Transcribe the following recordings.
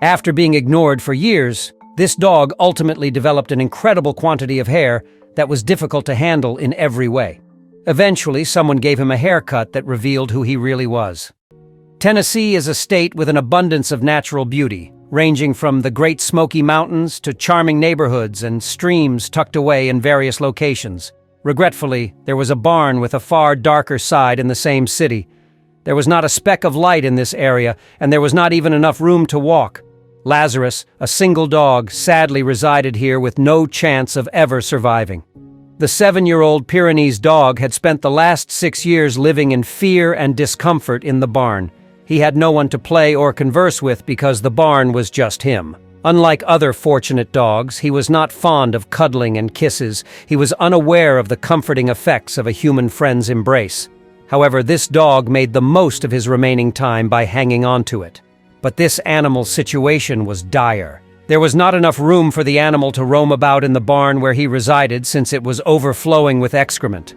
After being ignored for years, this dog ultimately developed an incredible quantity of hair that was difficult to handle in every way. Eventually, someone gave him a haircut that revealed who he really was. Tennessee is a state with an abundance of natural beauty, ranging from the Great Smoky Mountains to charming neighborhoods and streams tucked away in various locations. Regretfully, there was a barn with a far darker side in the same city. There was not a speck of light in this area, and there was not even enough room to walk. Lazarus, a single dog, sadly resided here with no chance of ever surviving. The 7-year-old Pyrenees dog had spent the last 6 years living in fear and discomfort in the barn. He had no one to play or converse with because the barn was just him. Unlike other fortunate dogs, he was not fond of cuddling and kisses. He was unaware of the comforting effects of a human friend's embrace. However, this dog made the most of his remaining time by hanging on to it. But this animal's situation was dire. There was not enough room for the animal to roam about in the barn where he resided since it was overflowing with excrement.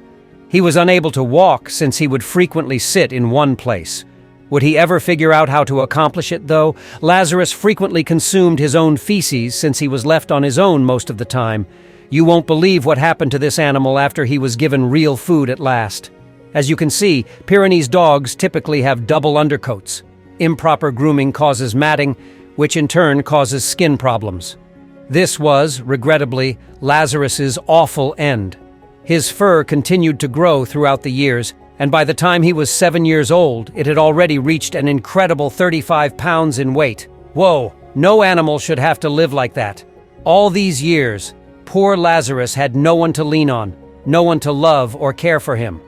He was unable to walk since he would frequently sit in one place. Would he ever figure out how to accomplish it, though? Lazarus frequently consumed his own feces since he was left on his own most of the time. You won't believe what happened to this animal after he was given real food at last. As you can see, Pyrenees dogs typically have double undercoats. Improper grooming causes matting, which in turn causes skin problems. This was, regrettably, Lazarus's awful end. His fur continued to grow throughout the years, and by the time he was 7 years old, it had already reached an incredible 35 pounds in weight. Whoa, no animal should have to live like that. All these years, poor Lazarus had no one to lean on, no one to love or care for him.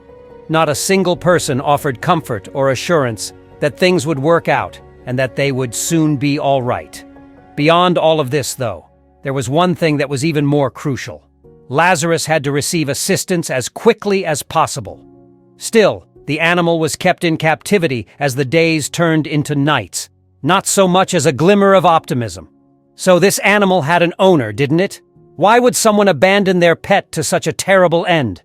Not a single person offered comfort or assurance that things would work out and that they would soon be all right. Beyond all of this, though, there was one thing that was even more crucial. Lazarus had to receive assistance as quickly as possible. Still, the animal was kept in captivity as the days turned into nights, not so much as a glimmer of optimism. So this animal had an owner, didn't it? Why would someone abandon their pet to such a terrible end?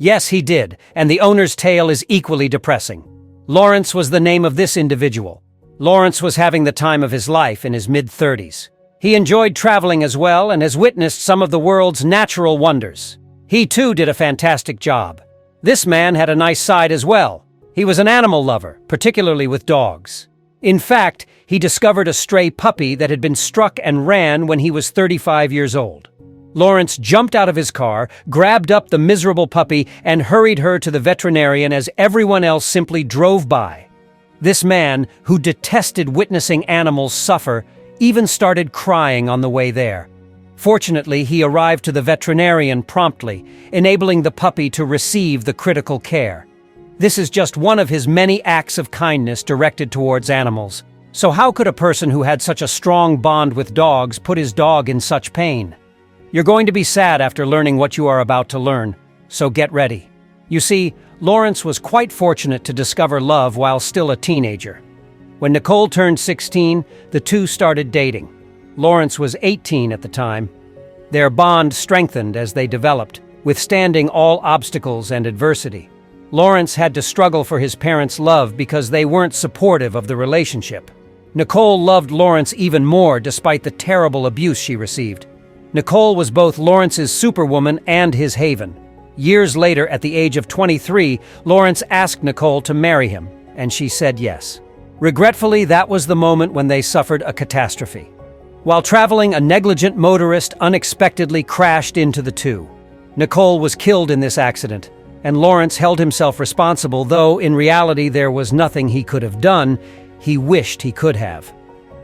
Yes, he did, and the owner's tale is equally depressing. Lawrence was the name of this individual. Lawrence was having the time of his life in his mid-30s. He enjoyed traveling as well and has witnessed some of the world's natural wonders. He too did a fantastic job. This man had a nice side as well. He was an animal lover, particularly with dogs. In fact, he discovered a stray puppy that had been struck and ran when he was 35 years old. Lawrence jumped out of his car, grabbed up the miserable puppy, and hurried her to the veterinarian as everyone else simply drove by. This man, who detested witnessing animals suffer, even started crying on the way there. Fortunately, he arrived to the veterinarian promptly, enabling the puppy to receive the critical care. This is just one of his many acts of kindness directed towards animals. So how could a person who had such a strong bond with dogs put his dog in such pain? You're going to be sad after learning what you are about to learn, so get ready. You see, Lawrence was quite fortunate to discover love while still a teenager. When Nicole turned 16, the two started dating. Lawrence was 18 at the time. Their bond strengthened as they developed, withstanding all obstacles and adversity. Lawrence had to struggle for his parents' love because they weren't supportive of the relationship. Nicole loved Lawrence even more despite the terrible abuse she received. Nicole was both Lawrence's superwoman and his haven. Years later, at the age of 23, Lawrence asked Nicole to marry him, and she said yes. Regretfully, that was the moment when they suffered a catastrophe. While traveling, a negligent motorist unexpectedly crashed into the two. Nicole was killed in this accident, and Lawrence held himself responsible, though in reality there was nothing he could have done. He wished he could have.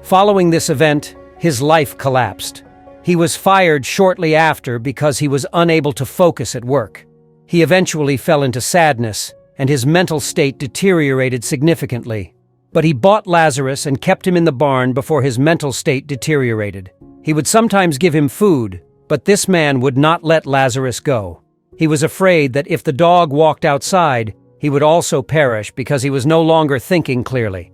Following this event, his life collapsed. He was fired shortly after because he was unable to focus at work. He eventually fell into sadness, and his mental state deteriorated significantly. But he bought Lazarus and kept him in the barn before his mental state deteriorated. He would sometimes give him food, but this man would not let Lazarus go. He was afraid that if the dog walked outside, he would also perish because he was no longer thinking clearly.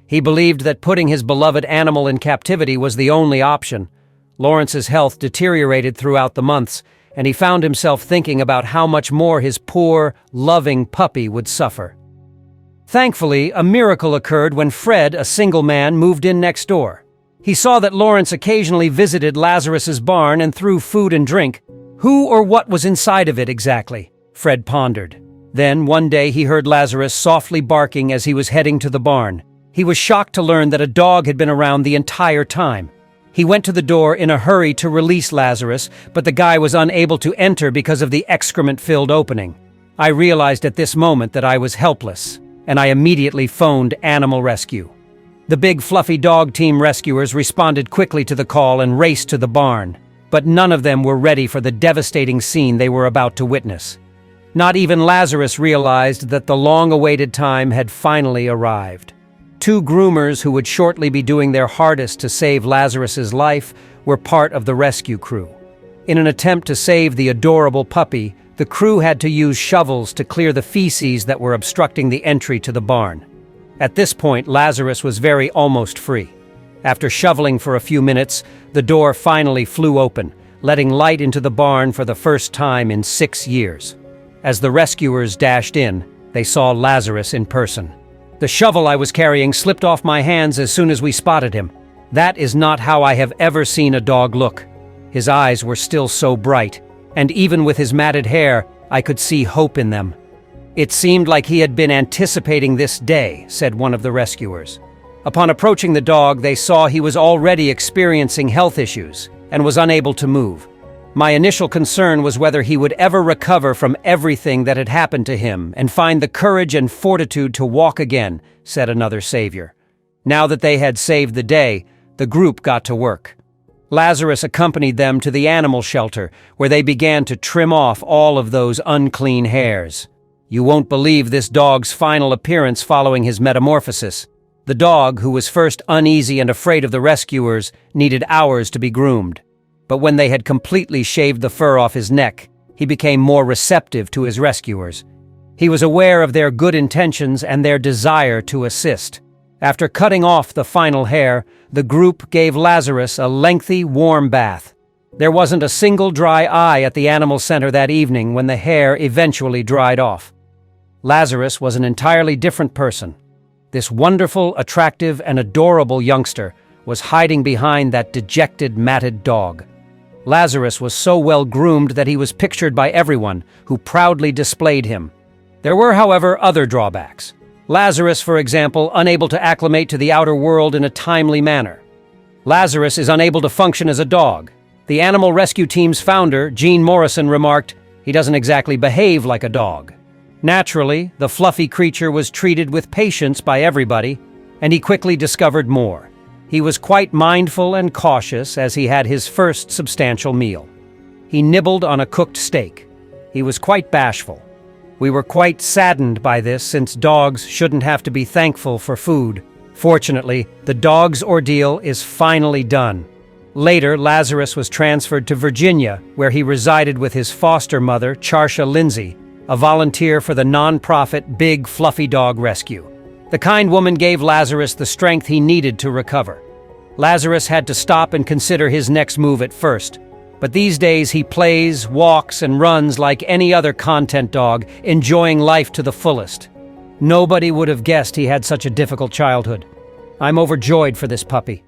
He believed that putting his beloved animal in captivity was the only option. Lawrence's health deteriorated throughout the months, and he found himself thinking about how much more his poor, loving puppy would suffer. Thankfully, a miracle occurred when Fred, a single man, moved in next door. He saw that Lawrence occasionally visited Lazarus's barn and threw food and drink. Who or what was inside of it exactly? Fred pondered. Then, one day, he heard Lazarus softly barking as he was heading to the barn. He was shocked to learn that a dog had been around the entire time. He went to the door in a hurry to release Lazarus, but the guy was unable to enter because of the excrement-filled opening. I realized at this moment that I was helpless, and I immediately phoned Animal Rescue. The big fluffy dog team rescuers responded quickly to the call and raced to the barn, but none of them were ready for the devastating scene they were about to witness. Not even Lazarus realized that the long-awaited time had finally arrived. Two groomers who would shortly be doing their hardest to save Lazarus's life were part of the rescue crew. In an attempt to save the adorable puppy, the crew had to use shovels to clear the feces that were obstructing the entry to the barn. At this point, Lazarus was almost free. After shoveling for a few minutes, the door finally flew open, letting light into the barn for the first time in 6 years. As the rescuers dashed in, they saw Lazarus in person. The shovel I was carrying slipped off my hands as soon as we spotted him. That is not how I have ever seen a dog look. His eyes were still so bright, and even with his matted hair, I could see hope in them. It seemed like he had been anticipating this day, said one of the rescuers. Upon approaching the dog, they saw he was already experiencing health issues and was unable to move. My initial concern was whether he would ever recover from everything that had happened to him and find the courage and fortitude to walk again, said another savior. Now that they had saved the day, the group got to work. Lazarus accompanied them to the animal shelter, where they began to trim off all of those unclean hairs. You won't believe this dog's final appearance following his metamorphosis. The dog, who was first uneasy and afraid of the rescuers, needed hours to be groomed. But when they had completely shaved the fur off his neck, he became more receptive to his rescuers. He was aware of their good intentions and their desire to assist. After cutting off the final hair, the group gave Lazarus a lengthy, warm bath. There wasn't a single dry eye at the animal center that evening when the hair eventually dried off. Lazarus was an entirely different person. This wonderful, attractive, and adorable youngster was hiding behind that dejected, matted dog. Lazarus was so well groomed that he was pictured by everyone, who proudly displayed him. There were, however, other drawbacks. Lazarus, for example, unable to acclimate to the outer world in a timely manner. Lazarus is unable to function as a dog. The animal rescue team's founder, Gene Morrison, remarked, "He doesn't exactly behave like a dog." Naturally, the fluffy creature was treated with patience by everybody, and he quickly discovered more. He was quite mindful and cautious as he had his first substantial meal. He nibbled on a cooked steak. He was quite bashful. We were quite saddened by this, since dogs shouldn't have to be thankful for food. Fortunately, the dog's ordeal is finally done. Later, Lazarus was transferred to Virginia, where he resided with his foster mother, Charsha Lindsay, a volunteer for the non-profit Big Fluffy Dog Rescue. The kind woman gave Lazarus the strength he needed to recover. Lazarus had to stop and consider his next move at first, but these days he plays, walks, and runs like any other content dog, enjoying life to the fullest. Nobody would have guessed he had such a difficult childhood. I'm overjoyed for this puppy.